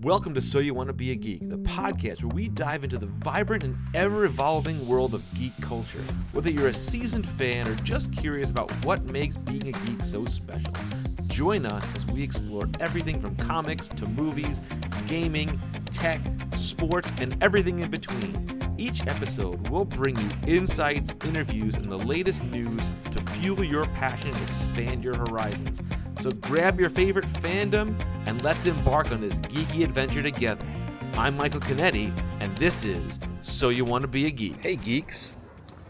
Welcome to So You Want to Be a Geek, the podcast where we dive into the vibrant and ever-evolving world of geek culture. Whether you're a seasoned fan or just curious about what makes being a geek so special, join us as we explore everything from comics to movies, gaming, tech, sports, and everything in between. Each episode will bring you insights, interviews, and the latest news to fuel your passion and expand your horizons. So grab your favorite fandom and let's embark on this geeky adventure together. I'm Michael Canetti, and this is So You Want to Be a Geek. Hey geeks,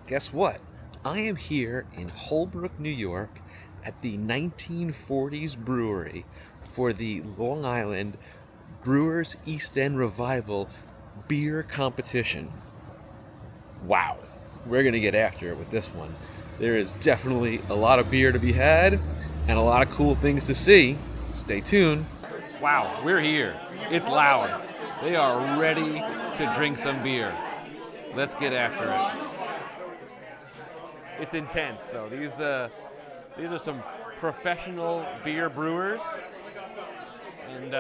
guess what? I am here in Holbrook, New York at the 1940s Brewery for the Long Island Brewers East End Revival beer competition. Wow, we're going to get after it with this one. There is definitely a lot of beer to be had and a lot of cool things to see. Stay tuned. Wow, we're here. It's loud. They are ready to drink some beer. Let's get after it. It's intense, though. These are some professional beer brewers, and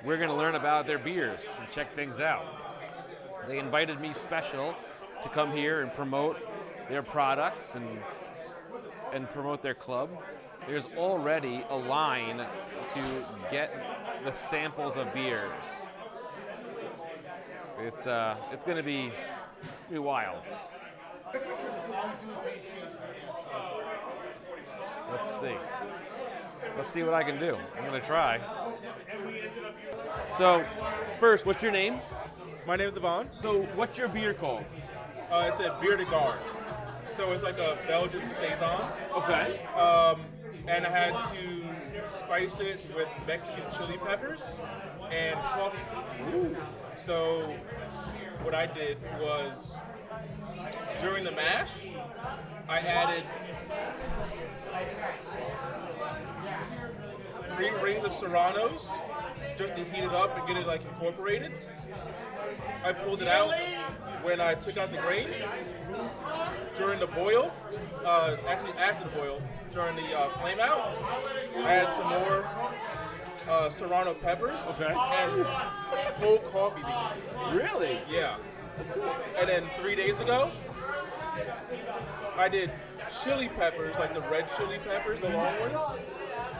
we're going to learn about their beers and check things out. They invited me special to come here and promote their products and promote their club. There's already a line to get the samples of beers. It's going to be wild. Let's see what I can do. I'm going to try. So, first, what's your name? My name is Devon. So, what's your beer called? It's a beer de garde. So it's like a Belgian Saison. Okay. And I had to spice it with Mexican chili peppers and coffee. Ooh. So what I did was, during the mash, I added 3 rings of Serranos just to heat it up and get it like incorporated. I pulled it out when I took out the grains. During the boil, actually after the boil, during the flame out, I added some more Serrano peppers and whole coffee beans. Really? Yeah. And then 3 days ago, I did chili peppers, like the red chili peppers, the long ones,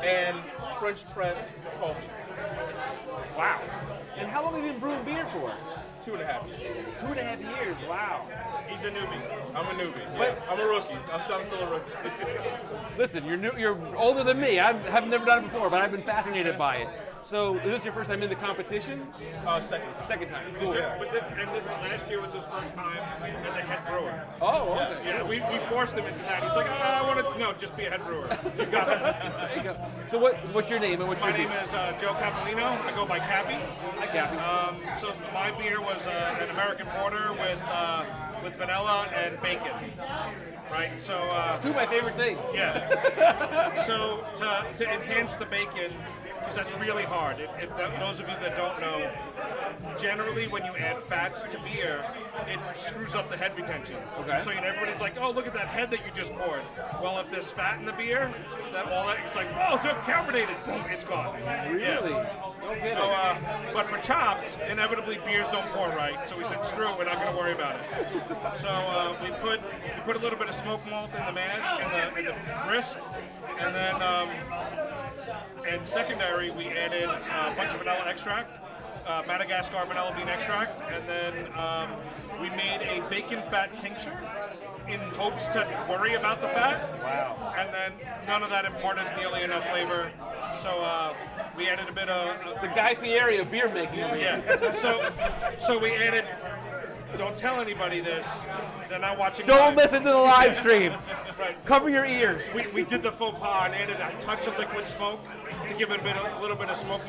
and French press coffee. Wow. And how long have you been brewing beer for? 2.5 years. 2.5 years. Wow. He's a newbie. I'm a newbie. Yeah. I'm a rookie. I'm still a rookie. Listen, you're older than me. I have never done it before, but I've been fascinated by it. So, is this your first time in the competition? Second time. Second time. Cool. Yeah. But this last year was his first time as a head brewer. Oh, okay. Yeah, we forced him into that. He's like, I want to just be a head brewer. You got it. There you go. So what's your name and what's My your name is Joe Capolino. I go by Cappy. Hi, Cappy. So my beer was an American porter with vanilla and bacon. Right. So 2 of my favorite things. yeah. So to enhance the bacon, because that's really hard. Those of you that don't know, generally when you add fats to beer, it screws up the head retention. Okay. So everybody's like, oh, look at that head that you just poured. Well, if there's fat in the beer, it's like, oh, they're carbonated. Boom, it's gone. Really? Yeah. So, but for chopped, inevitably beers don't pour right. So we said, screw it, we're not going to worry about it. So we put a little bit of smoke malt in the mash, in the grist, and then and secondary, we added a bunch of vanilla extract, Madagascar vanilla bean extract, and then we made a bacon fat tincture in hopes to worry about the fat. Wow. And then none of that imparted nearly enough flavor, so we added a bit of... The Guy Fieri of beer making over here. Yeah, so we added... Don't tell anybody this. They're not watching. Don't live. listen to the live stream. Right. Cover your ears. We did the faux pas and added a touch of liquid smoke to give it a little bit of smoke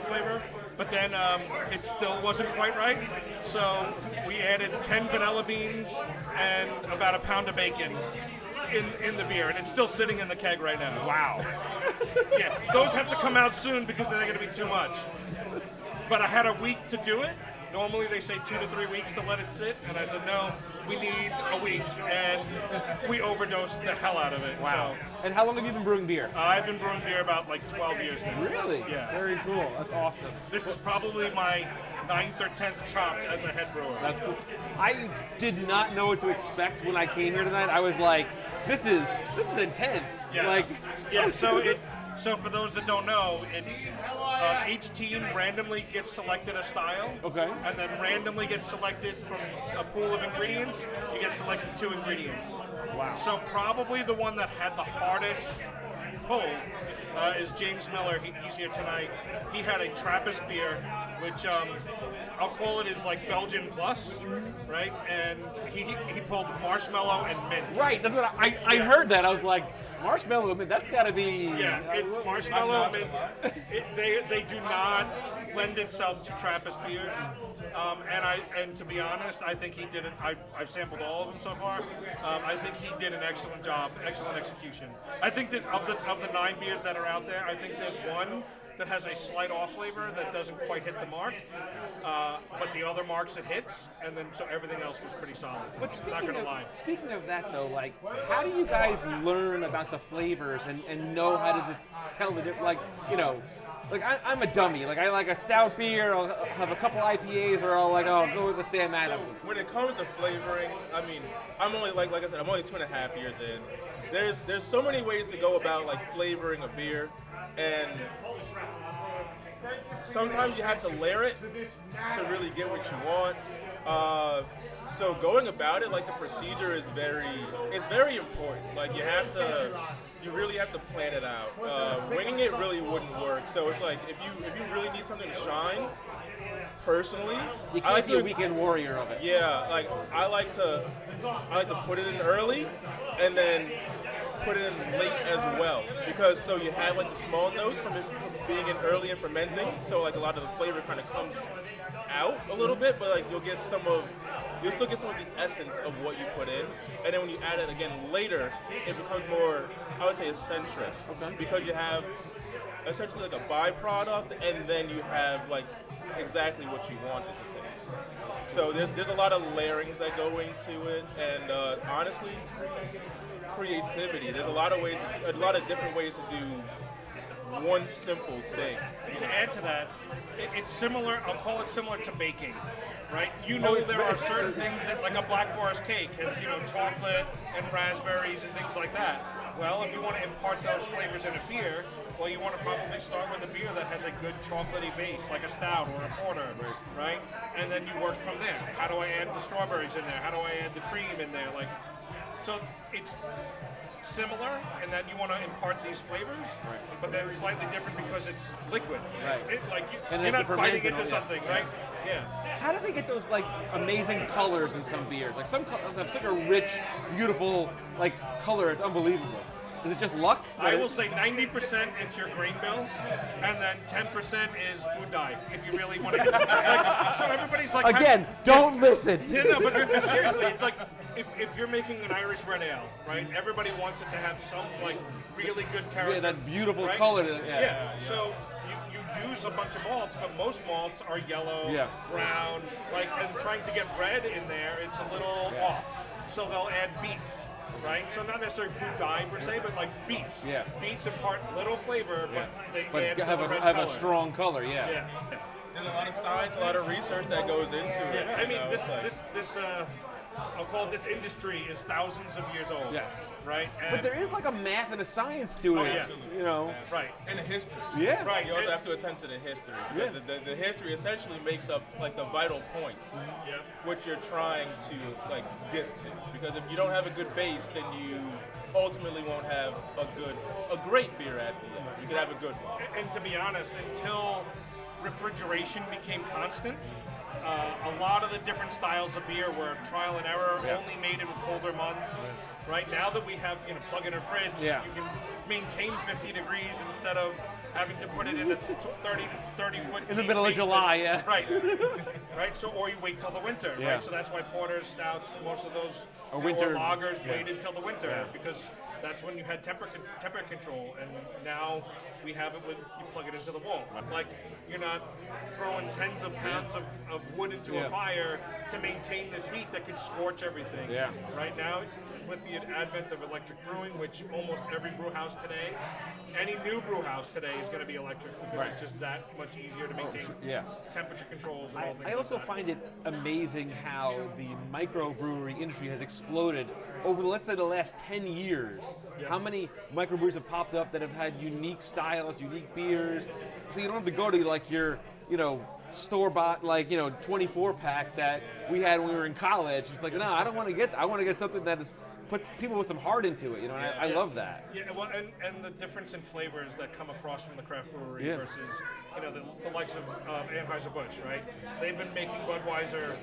flavor. But then it still wasn't quite right. So we added 10 vanilla beans and about a pound of bacon in the beer, and it's still sitting in the keg right now. Wow. Yeah, those have to come out soon because they're going to be too much. But I had a week to do it. Normally they say 2 to 3 weeks to let it sit, and I said no, we need a week, and we overdosed the hell out of it. Wow. So, And how long have you been brewing beer? I've been brewing beer about like 12 years now. Really? Yeah. Very cool. That's awesome. This is probably my 9th or 10th chopped as a head brewer. That's cool. I did not know what to expect when I came here tonight. I was like, this is intense. Yes. Like, yeah. So for those that don't know, it's each team randomly gets selected a style. Okay. And then randomly gets selected from a pool of ingredients. You get selected 2 ingredients. Wow. So probably the one that had the hardest pull is James Miller. He's here tonight. He had a Trappist beer, which I'll call it his like Belgian plus, right? And he pulled marshmallow and mint. right. That's what I heard that. I was like, marshmallow, mint, that's got to be. Yeah, it's marshmallow mint. They do not lend itself to Trappist beers. And to be honest, I think he did it. I've sampled all of them so far. I think he did an excellent job, excellent execution. I think that of the 9 beers that are out there, I think there's one that has a slight off flavor that doesn't quite hit the mark, but the other marks it hits, and then so everything else was pretty solid. But Not gonna lie. speaking of that though, like, how do you guys learn about the flavors and know how to tell the difference? Like, you know, like I'm a dummy. Like I like a stout beer. I'll have a couple IPAs, or I'll go with the Sam Adams. When it comes to flavoring, I mean, I'm only like I said, I'm only 2.5 years in. There's so many ways to go about like flavoring a beer, and sometimes you have to layer it to really get what you want. So going about it, like the procedure is very important. Like you really have to plan it out. Winging it really wouldn't work. So it's like if you really need something to shine, personally, You I can't like be a to, weekend warrior of it. yeah, like I like to put it in early and then put it in late as well, because so you have like the small notes from being in early and fermenting, so like a lot of the flavor kind of comes out a little bit, but like you'll still get some of the essence of what you put in, and then when you add it again later, it becomes more, I would say, eccentric, because you have essentially like a byproduct, and then you have like exactly what you want it to taste. So there's a lot of layerings that go into it, and honestly, creativity. There's a lot of different ways to do one simple thing. And to add to that, it's similar. I'll call it similar to baking, right? You know, there are certain things that, like a Black Forest cake, has chocolate and raspberries and things like that. Well, if you want to impart those flavors in a beer, well, you want to probably start with a beer that has a good chocolatey base, like a stout or a porter, right? And then you work from there. How do I add the strawberries in there? How do I add the cream in there? So it's similar in that you want to impart these flavors, but then slightly different because it's liquid. Right. You're not biting into something, right? Yeah. How do they get those like amazing colors in some beers? Like some have such a rich, beautiful like color. It's unbelievable. Is it just luck? I will say 90% it's your grain bill, and then 10% is food dye. If you really want to get so everybody's like Again, don't listen. Yeah, no, but seriously, it's like if you're making an Irish red ale, right? Everybody wants it to have some like really good character. Yeah, that beautiful right? color. Yeah. So you use a bunch of malts, but most malts are yellow, brown, and trying to get red in there, it's a little off. So they'll add beets. Right, so not necessarily food dye per se, but like beets. Yeah. Beets impart little flavor, but they add to have the red a color. strong color. Yeah. There's a lot of science, a lot of research that goes into it. I mean, this I'll call it, this industry is thousands of years old. Yes. Right. But there is like a math and a science to it. yeah. You know. Right. And the history. Yeah. Right. You also have to attend to the history. Yeah. The history essentially makes up like the vital points, which you're trying to like get to. Because if you don't have a good base, then you ultimately won't have a great beer at the end. You can have a good one. And to be honest, until refrigeration became constant, a lot of the different styles of beer were trial and error, only made in colder months. Right now that we have, plug in a fridge, you can maintain 50 degrees instead of having to put it in a 30 foot In the middle of July, yeah. Right. Right. So, or you wait till the winter. Yeah. Right. So that's why porters, stouts, most of those winter lagers waited till the winter because That's when you had temperature control, and now we have it with you plug it into the wall. Like you're not throwing tens of pounds of wood into a fire to maintain this heat that could scorch everything. Yeah. Right now, with the advent of electric brewing, which almost every brew house today, any new brew house today is going to be electric because it's just that much easier to maintain temperature controls and all things I also like that. find it amazing how the microbrewery industry has exploded over, let's say, the last 10 years. How many microbreweries have popped up that have had unique styles, unique beers? So you don't have to go to like your, store-bought, 24-pack that we had when we were in college. It's like, no, I want to get something that puts people with some heart into it, and I love that. Yeah, well, and the difference in flavors that come across from the craft brewery versus, the likes of Anheuser-Busch, right? They've been making Budweiser.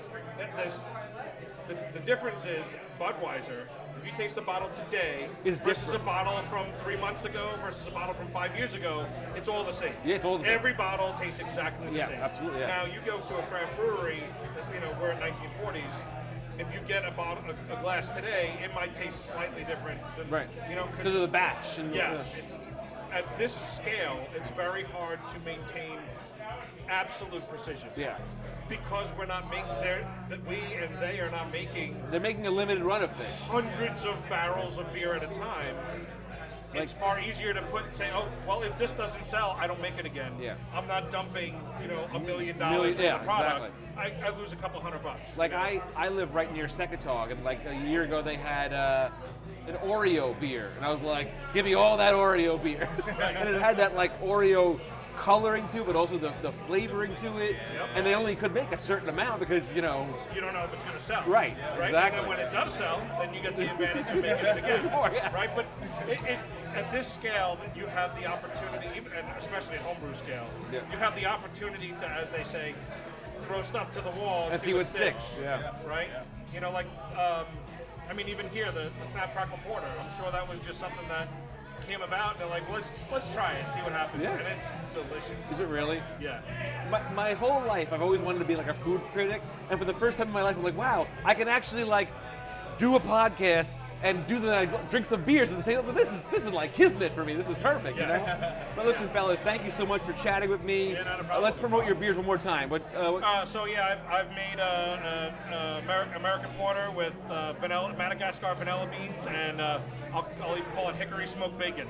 The difference is Budweiser, if you taste a bottle today versus a bottle from 3 months ago versus a bottle from 5 years ago, it's all the same. Yeah, it's all the same. Every bottle tastes exactly the same. Yeah, absolutely. Yeah. Now, you go to a craft brewery, we're in 1940s, if you get a glass today, it might taste slightly different. Than, because of the batch. And yes. At this scale, it's very hard to maintain absolute precision. Yeah. Because we're not making, we and they are not making. They're making a limited run of things. Hundreds of barrels of beer at a time. It's far easier to say, oh, well, if this doesn't sell, I don't make it again. Yeah. I'm not dumping, $1 million on the product. Exactly. I lose a couple $100. Like I live right near Secatog, and like a year ago they had an Oreo beer, and I was like, give me all that Oreo beer. And it had that like Oreo coloring to it, but also the flavoring to it. Yep. And they only could make a certain amount because, you don't know if it's going to sell. Right, right? Exactly. And then when it does sell, then you get the advantage of making it again. Right? But at this scale, you have the opportunity, and especially at homebrew scale, you have the opportunity to, as they say, throw stuff to the wall and see what sticks. Yeah. Right? Even here, the Snap Crackle Porter, I'm sure that was just something that came about, and they're like, let's try it and see what happens. Yeah. And it's delicious. Is it really? Yeah. My whole life, I've always wanted to be like a food critic, and for the first time in my life, I'm like, wow, I can actually like do a podcast and do that. I drink some beers and say, oh, this is like kismet for me. This is perfect, But listen, fellas, thank you so much for chatting with me. Yeah, not a problem. Let's promote your beers one more time. I've made American Porter with Madagascar vanilla beans, and I'll even call it hickory smoked bacon.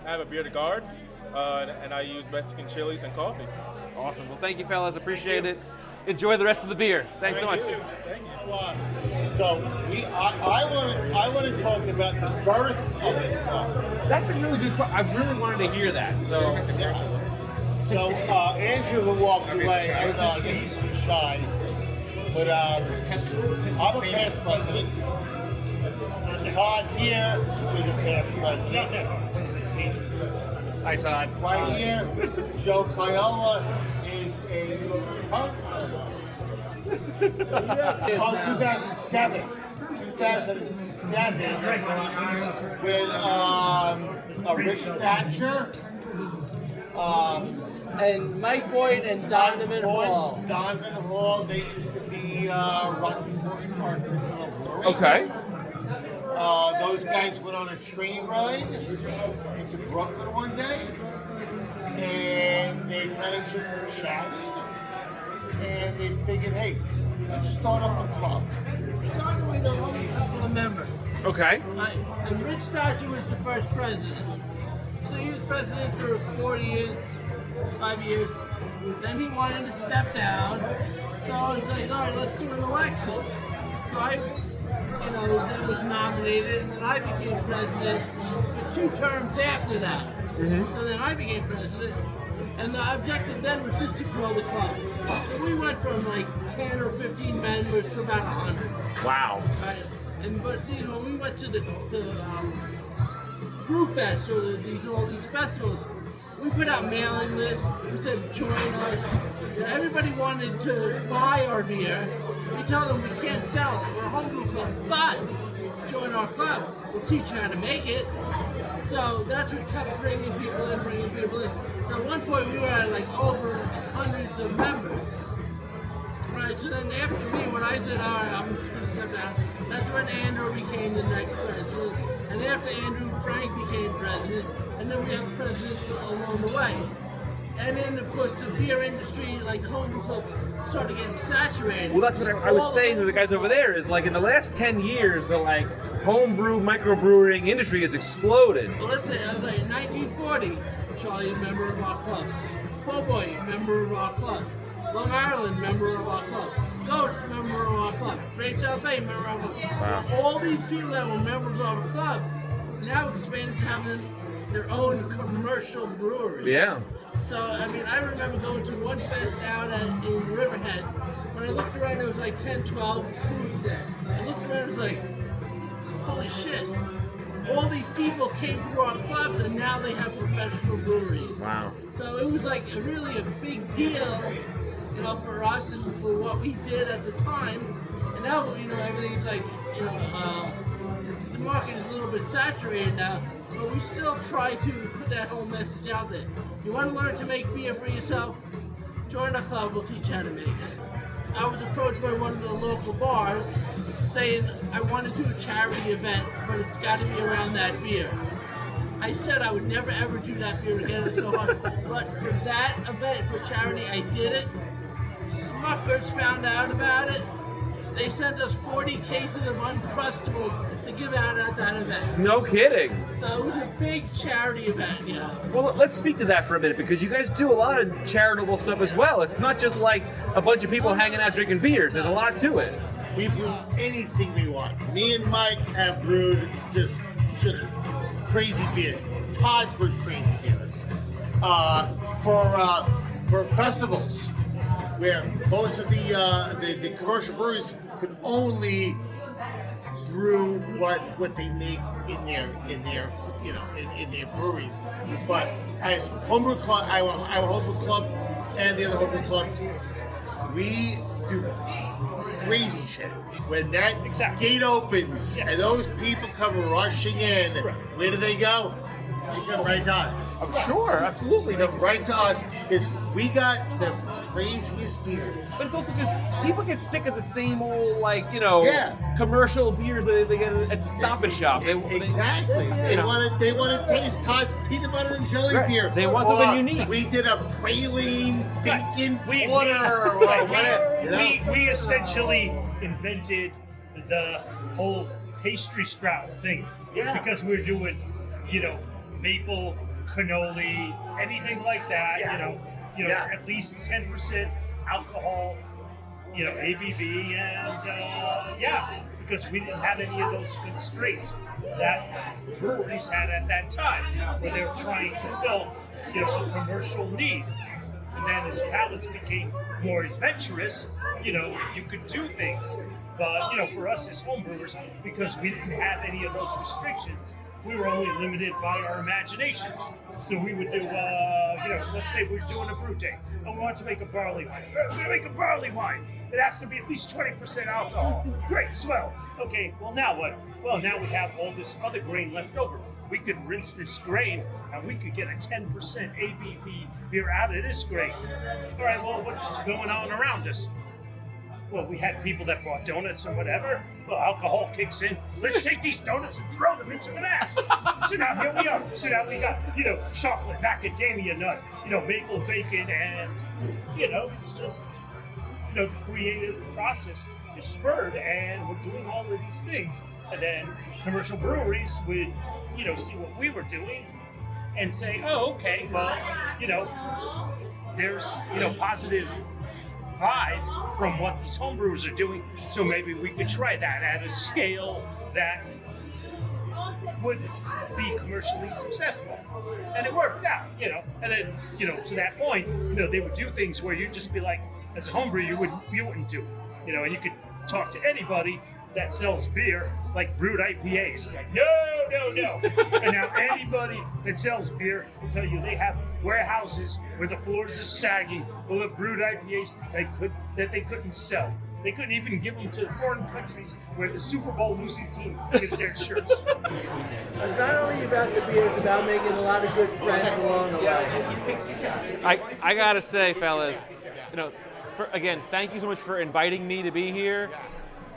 I have a beer to guard, and I use Mexican chilies and coffee. Awesome. Well, thank you, fellas. Appreciate it. Enjoy the rest of the beer. Thanks so much. Thank you. So I want to talk about the birth of this company. That's a really good question. I really wanted to hear that. So Andrew, who walked away, I guess he's too shy. But I'm a past president. Todd here is a past president. Hi, Todd. Right here, Joe Kaiola is a current president. 2007, when Rich Thatcher and Mike Boyd and Donovan Hall. They used to be Rocky Artisanal Brewery. Okay. Those guys went on a train ride into Brooklyn one day, and they kind of just chatted, and they figured, hey, let's start up a club. Started with only a couple of members. Okay. And Rich Thatcher was the first president. So he was president for 5 years. Then he wanted to step down. So I was like, all right, let's do an election. So I then was nominated, and then I became president for 2 terms after that. Mm-hmm. So then I became president, and the objective then was just to grow the club. So we went from like 10 or 15 members to about 100. Wow. Right. But when we went to the Brew Fest or all these festivals, we put out mailing lists. We said, join us. Everybody wanted to buy our beer. We tell them we can't sell it. We're a homebrew club, but join our club. We'll teach you how to make it. So that's what kept bringing people in. So at one point we were at like over hundreds of members. Right, so then after me, when I said, all right, I'm just going to step down, that's when Andrew became the next president. And after Andrew, Frank became president, and then we have presidents along the way. And then, of course, the beer industry, like the homebrew clubs, started getting saturated. Well, that's what I was saying to the guys over there, is like in the last 10 years, the like homebrew microbrewing industry has exploded. Well, let's say, in 1940, Charlie, a member of our club. Po' Boy, member of our club. Long Island, member of our club. Ghost, member of our club. Great South Bay, member of our club. Wow. All these people that were members of our club now expanded to having their own commercial brewery. Yeah. So, I mean, I remember going to one fest down in Riverhead. When I looked around, it was like 10, 12 booths there. I looked around, it was like, holy shit. All these people came through our club, and now they have professional breweries. Wow. So it was like really a big deal, you know, for us and for what we did at the time. And now, you know, everything's like, you know, the market is a little bit saturated now, but we still try to put that whole message out there. You want to learn to make beer for yourself? Join our club, we'll teach you how to make it. I was approached by one of the local bars saying I want to do a charity event, but it's got to be around that beer. I said I would never ever do that beer again, it's so hard. But for that event, for charity, I did it. Smuckers found out about it. They sent us 40 cases of Uncrustables to give out at that event. No kidding. So it was a big charity event, yeah. Well, let's speak to that for a minute, because you guys do a lot of charitable stuff as well. It's not just like a bunch of people hanging out drinking beers. There's a lot to it. We brew anything we want. Me and Mike have brewed just crazy beers. Todd brewed crazy beers. For festivals, where most of the commercial breweries could only brew what they make in their breweries. But as homebrew club, our homebrew club and the other homebrew clubs, we do crazy shit. When that gate opens and those people come rushing in, where do they go? They come right to us. I'm sure, absolutely. They come right to us because we got the craziest beers. But it's also because people get sick of the same old, commercial beers that they get at the Stop and Shop. Exactly. They want to taste Todd's peanut butter and jelly beer. They want something unique. We did a praline bacon We essentially invented the whole pastry sprout thing. Yeah. Because we're doing, maple, cannoli, anything like that, at least 10% alcohol, ABV, and because we didn't have any of those constraints that breweries had at that time, where they were trying to fill, a commercial need. And then as palates became more adventurous, you could do things. But, for us as homebrewers, because we didn't have any of those restrictions, we were only limited by our imaginations. So we would do, let's say we're doing a brew day. I want to make a barley wine. We're going to make a barley wine. It has to be at least 20% alcohol. Great, swell. Okay, well now what? Well, now we have all this other grain left over. We could rinse this grain and we could get a 10% ABV beer out of this grain. All right, well, what's going on around us? Well, we had people that bought donuts or whatever. Well, alcohol kicks in. Let's take these donuts and throw them into the mash. So now here we are. So now we got, chocolate, macadamia nut, maple bacon, and, it's just, the creative process is spurred, and we're doing all of these things. And then commercial breweries would, see what we were doing and say, oh, okay, well, there's, positive vibe from what these homebrewers are doing, so maybe we could try that at a scale that would be commercially successful. And it worked out, and then, to that point, they would do things where you'd just be like, as a homebrewer, you wouldn't do it, and you could talk to anybody that sells beer, like brewed IPAs. It's like, no. And now anybody that sells beer will tell you they have warehouses where the floors are sagging full of brewed IPAs that they couldn't sell. They couldn't even give them to foreign countries where the Super Bowl losing team gives their shirts. It's not only about the beer, it's about making a lot of good friends along the way. I gotta say, fellas, again, thank you so much for inviting me to be here.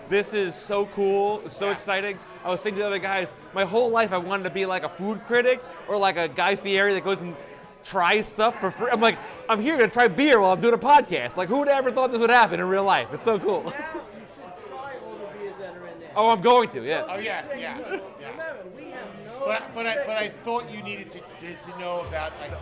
This is so cool, so exciting. I was saying to the other guys, my whole life I wanted to be like a food critic or like a Guy Fieri that goes and tries stuff for free. I'm like, I'm here to try beer while I'm doing a podcast. Like, who would have ever thought this would happen in real life? It's so cool. Now you should try all the beers that are in there. Oh, I'm going to, yeah. Oh yeah. Remember, we have no. But I thought you needed to know about like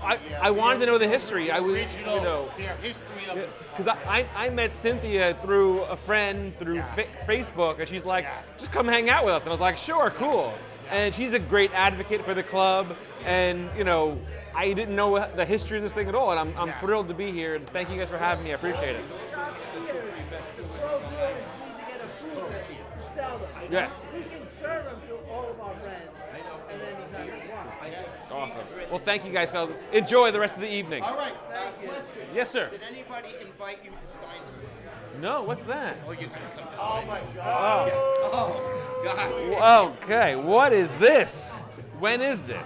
I wanted to know the history. I was, original their history of because I met Cynthia through a friend through Facebook, and she's like, just come hang out with us. And I was like, sure, cool. And she's a great advocate for the club, and I didn't know the history of this thing at all, and I'm thrilled to be here. And thank you guys for having me. I appreciate it. Shop beers. The pro brewers need to get a booth to sell them. Yes. We can serve them to all of our friends. And anytime we want. Awesome. Well, thank you guys, fellas. Enjoy the rest of the evening. All right. Question. Yes, sir. Did anybody invite you to Steinberg? No, what's that? Oh, you're gonna come to Oh Steinberg. my God. Oh, God. Okay, what is this? When is this?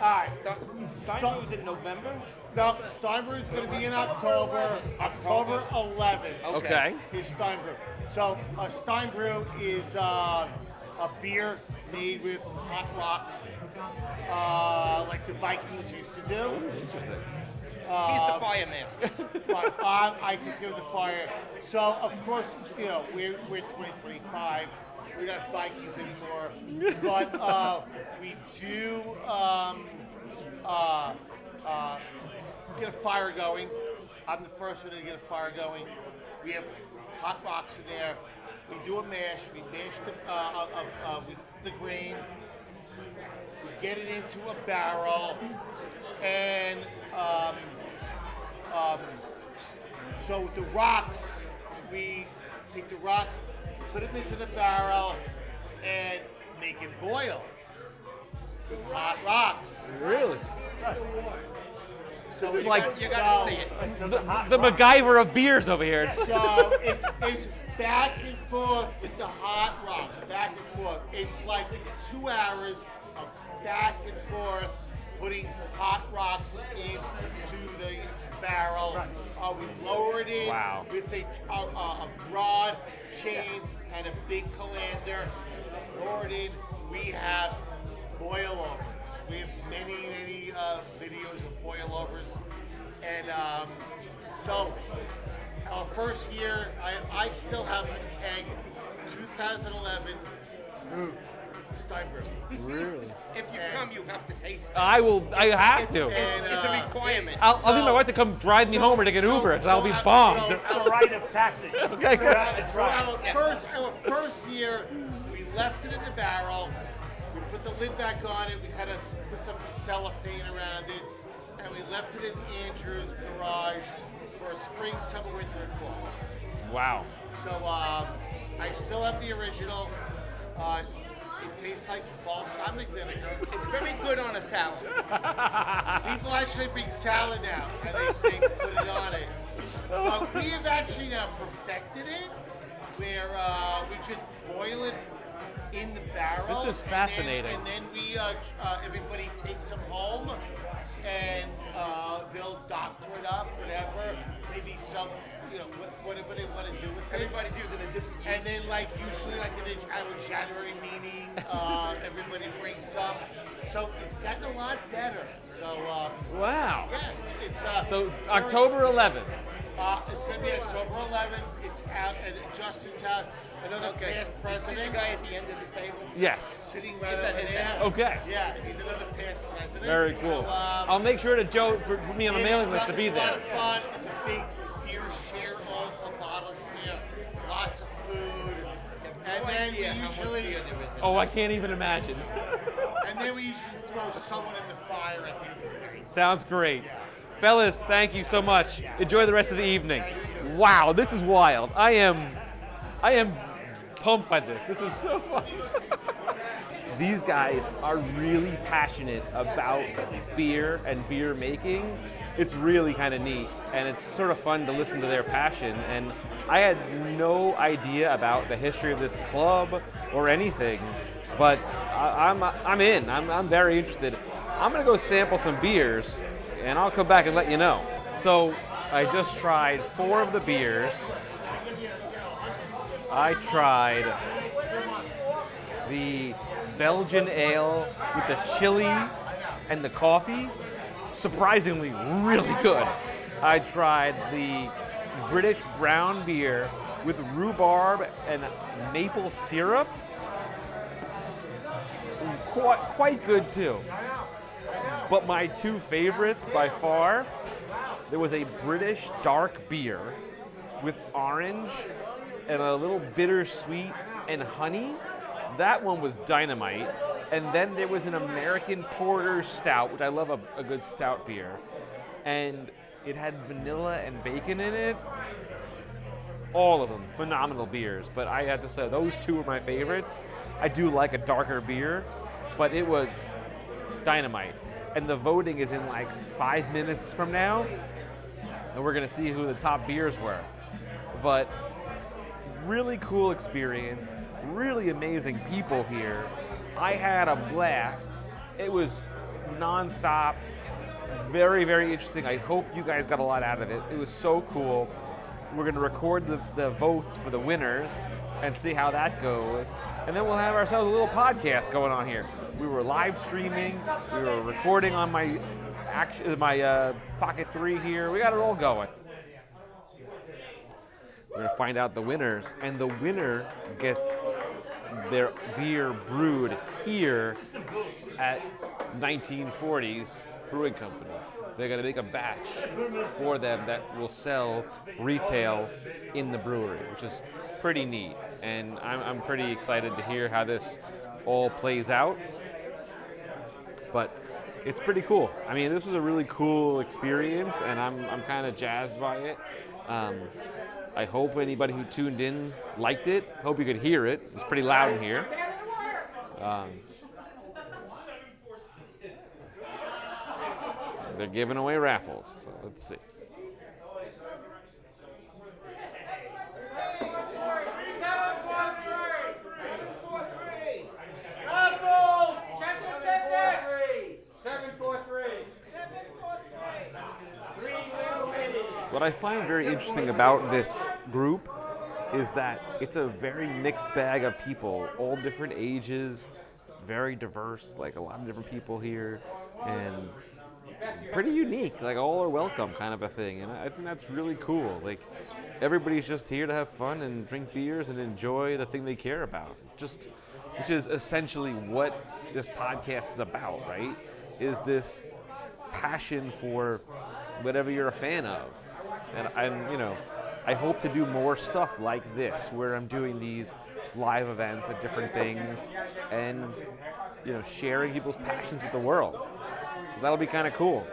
Steinberg was in November? No, Steinberg is going to be in October. October 11th. Okay. Is Steinberg. So Steinberg is a beer made with hot rocks, like the Vikings used to do. Interesting. He's the fire master. But I take care of the fire. So of course, we're 2025. We're not Vikings anymore. But we do get a fire going. I'm the first one to get a fire going. We have hot rocks in there. We do a mash. We mash the grain. We get it into a barrel, and so with the rocks, we take the rocks, put them into the barrel, and make it boil with hot rocks. Really? So This is like You gotta see it. the MacGyver of beers over here. So it's back and forth with the hot rocks, back and forth. It's like 2 hours of back and forth, putting hot rocks into the barrel. We lower it in with a broad chain and a big colander. Lower it in. We have boilovers. We have many videos of boilovers, and so our first year, I still have a keg, 2011 Steinberg. Really? If you come, you have to taste it. I will. I have to. It's a requirement. I'll need my wife to come drive me home or take an Uber, because I'll be bombed. It's a rite of passage. Okay, good. That's right. Our first year, we left it in the barrel. We put the lid back on it. We had to put some cellophane around it, and we left it in Andrew's garage for a spring, summer, winter, and fall. Wow. So I still have the original. It tastes like balsamic vinegar. It's very good on a salad. People actually bring salad now, and they put it on it. We have actually now perfected it, where we just boil it in the barrel. This is fascinating. And then we, everybody takes them home, and they'll doctor it up, whatever. Maybe some, whatever they want to do with it. Everybody's using a different yeast. And then, usually, in our January meeting, everybody brings some. So it's gotten a lot better. So, Wow. yeah, it's So October 11th. it's going to be October 11th. It's out at Justin's house. Another past You see the president guy at the end of the table? Yes. sitting right It's at over his there. house. Okay. Yeah, he's another past president. Very cool. So, I'll make sure to Joe put me on the mailing list to be It's a lot there. of fun. It's a big beer share, also bottle share, lots of food. And No then idea we how much usually, beer there is in Oh, I can't even imagine. and then we usually throw someone in the fire at the end of the night. Sounds great. Fellas, thank you so much. Enjoy the rest of the evening. Wow, this is wild. I am pumped by this. This is so fun. These guys are really passionate about beer and beer making. It's really kind of neat, and it's sort of fun to listen to their passion. And I had no idea about the history of this club or anything, but I'm in. I'm very interested. I'm gonna go sample some beers, and I'll come back and let you know. So I just tried 4 of the beers. I tried the Belgian ale with the chili and the coffee, surprisingly really good. I tried the British brown beer with rhubarb and maple syrup. Quite good too. But my two favorites by far, there was a British dark beer with orange and a little bittersweet and honey. That one was dynamite. And then there was an American Porter Stout, which I love a good stout beer. And it had vanilla and bacon in it. All of them, phenomenal beers. But I have to say, those two are my favorites. I do like a darker beer, but it was dynamite. And the voting is in like 5 minutes from now. And we're gonna see who the top beers were. But really cool experience, really amazing people here. I had a blast. It was nonstop, very, very interesting. I hope you guys got a lot out of it. It was so cool. We're gonna record the votes for the winners and see how that goes. And then we'll have ourselves a little podcast going on here. We were live streaming, we were recording on my Pocket 3 here. We got it all going. We're gonna find out the winners, and the winner gets their beer brewed here at 1940s Brewing Company. They're gonna make a batch for them that will sell retail in the brewery, which is pretty neat. And I'm pretty excited to hear how this all plays out. But it's pretty cool. I mean, this was a really cool experience, and I'm kind of jazzed by it. I hope anybody who tuned in liked it. Hope you could hear it. It was pretty loud in here. They're giving away raffles, so let's see. Raffles! Check the tickets! 743. What I find very interesting about this group is that it's a very mixed bag of people, all different ages, very diverse, like a lot of different people here, and pretty unique, like all are welcome kind of a thing. And I think that's really cool. Like everybody's just here to have fun and drink beers and enjoy the thing they care about. Which is essentially what this podcast is about, right? Is this passion for whatever you're a fan of. And I hope to do more stuff like this, where I'm doing these live events at different things and, sharing people's passions with the world. So that'll be kind of cool.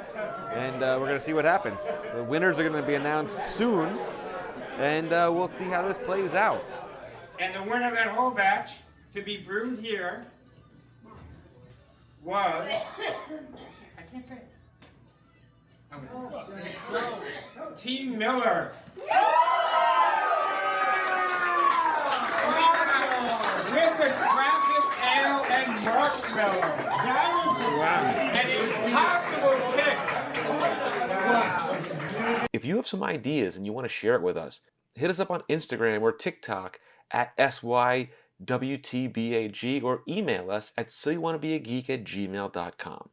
And we're going to see what happens. The winners are going to be announced soon, and we'll see how this plays out. And the winner of that whole batch to be brewed here was... I can't say it. Team Miller. With the Krampus Ale and Marshmallow. That was an impossible pick. If you have some ideas and you want to share it with us, hit us up on Instagram or TikTok at SYWTBAG or email us at SYWTBAG@gmail.com.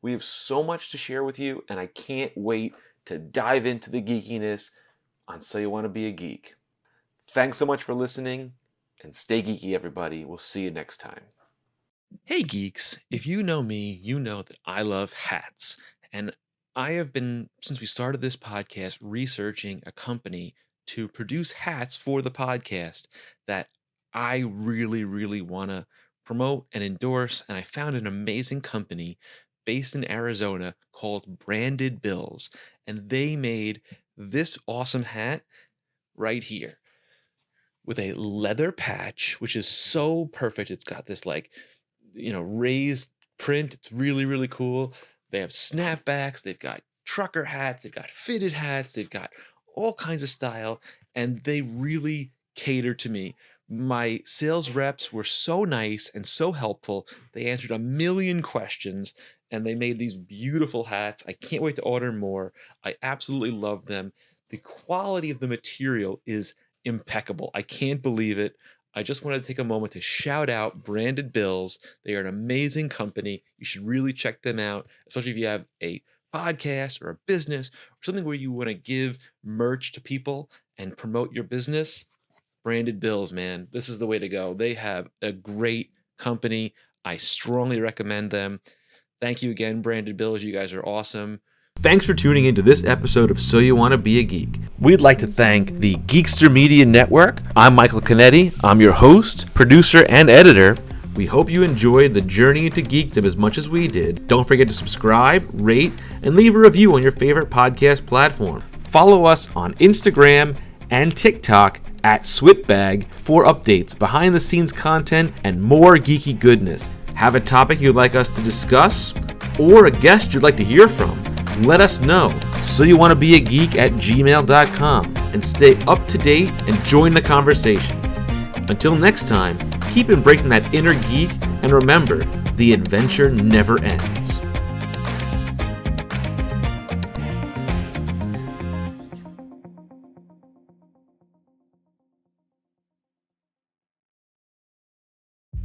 We have so much to share with you, and I can't wait to dive into the geekiness on So You Want to Be a Geek. Thanks so much for listening, and stay geeky, everybody. We'll see you next time. Hey, geeks. If you know me, you know that I love hats. And I have been, since we started this podcast, researching a company to produce hats for the podcast that I really, really want to promote and endorse. And I found an amazing company based in Arizona called Branded Bills. And they made this awesome hat right here with a leather patch, which is so perfect. It's got this raised print. It's really, really cool. They have snapbacks. They've got trucker hats. They've got fitted hats. They've got all kinds of style. And they really cater to me. My sales reps were so nice and so helpful. They answered a million questions, and they made these beautiful hats. I can't wait to order more. I absolutely love them. The quality of the material is impeccable. I can't believe it. I just wanted to take a moment to shout out Branded Bills. They are an amazing company. You should really check them out, especially if you have a podcast or a business or something where you want to give merch to people and promote your business. Branded Bills, man, this is the way to go. They have a great company. I strongly recommend them. Thank you again, Branded Bills. You guys are awesome. Thanks for tuning into this episode of So You Want to Be a Geek. We'd like to thank the Geekster Media Network. I'm Michael Canetti. I'm your host, producer, and editor. We hope you enjoyed the journey into geekdom as much as we did. Don't forget to subscribe, rate, and leave a review on your favorite podcast platform. Follow us on Instagram and TikTok at SYWTBAG for updates, behind-the-scenes content, and more geeky goodness. Have a topic you'd like us to discuss or a guest you'd like to hear from? Let us know. So you want to be a geek at gmail.com and stay up to date and join the conversation. Until next time, keep embracing that inner geek and remember, the adventure never ends.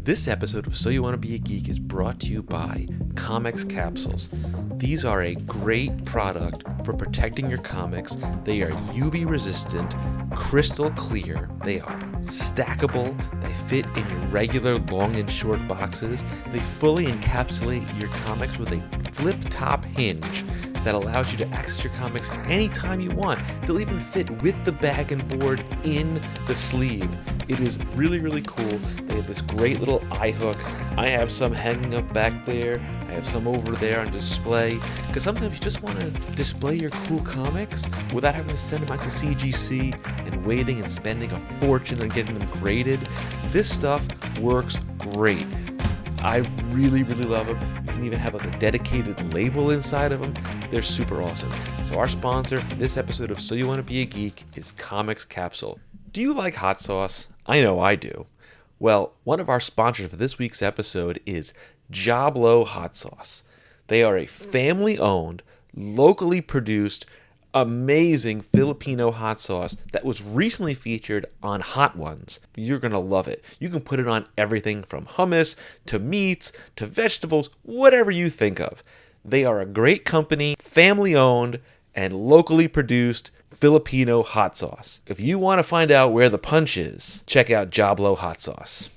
This episode of So You Want to Be a Geek is brought to you by Comics Capsules. These are a great product for protecting your comics. They are UV resistant, crystal clear, they are stackable, they fit in your regular long and short boxes. They fully encapsulate your comics with a flip top hinge that allows you to access your comics anytime you want. They'll even fit with the bag and board in the sleeve. It is really, really cool. They have this great little eye hook. I have some hanging up back there. I have some over there on display. Because sometimes you just want to display your cool comics without having to send them out to CGC and waiting and spending a fortune on getting them graded. This stuff works great. I really, really love them. You can even have like a dedicated label inside of them. They're super awesome. So our sponsor for this episode of So You Want to Be a Geek is Comics Capsule. Do you like hot sauce? I know I do. Well, one of our sponsors for this week's episode is Jablo Hot Sauce. They are a family-owned, locally produced, amazing Filipino hot sauce that was recently featured on Hot Ones. You're going to love it. You can put it on everything from hummus to meats to vegetables, whatever you think of. They are a great company, family-owned, and locally produced Filipino hot sauce. If you want to find out where the punch is, check out Jablo Hot Sauce.